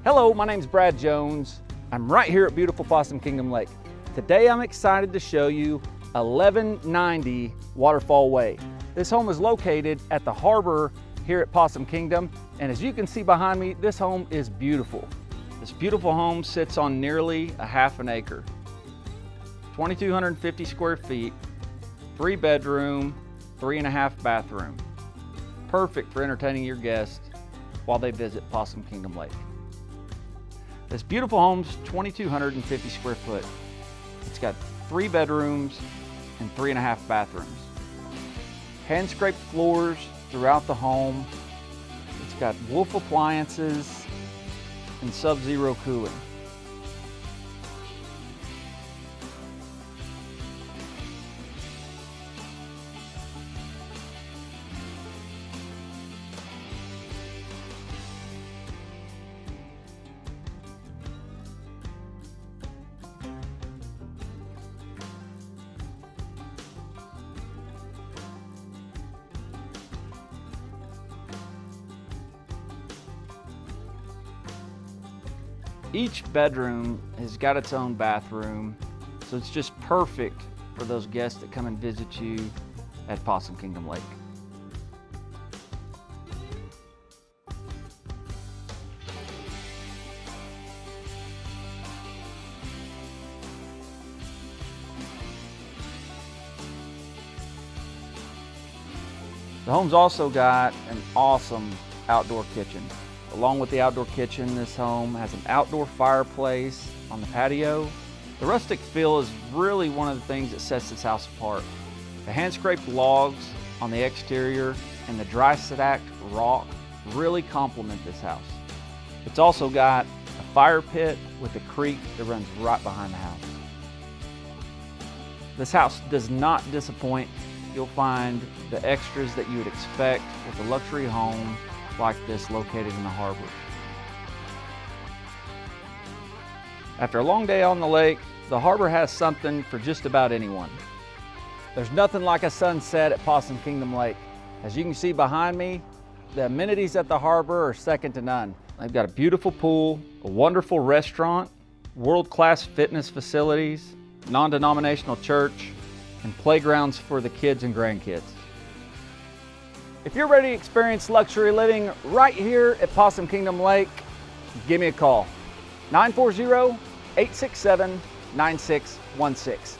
Hello, my name's Brad Jones. I'm right here at beautiful Possum Kingdom Lake. Today I'm excited to show you 1190 Waterfall Way. This home is located at the harbor here at Possum Kingdom, and as you can see behind me, this home is beautiful. This beautiful home sits on nearly a half an acre. 2,250 square feet, 3-bedroom, 3.5 bathroom. Perfect for entertaining your guests while they visit Possum Kingdom Lake. This beautiful home's 2,250 square foot. It's got 3 bedrooms and 3.5 bathrooms. Hand scraped floors throughout the home. It's got Wolf appliances and sub-zero cooling. Each bedroom has got its own bathroom, so it's just perfect for those guests that come and visit you at Possum Kingdom Lake. The home's also got an awesome outdoor kitchen. Along with the outdoor kitchen, this home has an outdoor fireplace on the patio. The rustic feel is really one of the things that sets this house apart. The hand-scraped logs on the exterior and the dry stacked rock really complement this house. It's also got a fire pit with a creek that runs right behind the house. This house does not disappoint. You'll find the extras that you would expect with a luxury home like this located in the harbor. After a long day on the lake, the harbor has something for just about anyone. There's nothing like a sunset at Possum Kingdom Lake. As you can see behind me, the amenities at the harbor are second to none. They've got a beautiful pool, a wonderful restaurant, world-class fitness facilities, non-denominational church, and playgrounds for the kids and grandkids. If you're ready to experience luxury living right here at Possum Kingdom Lake, give me a call. 940-867-9616.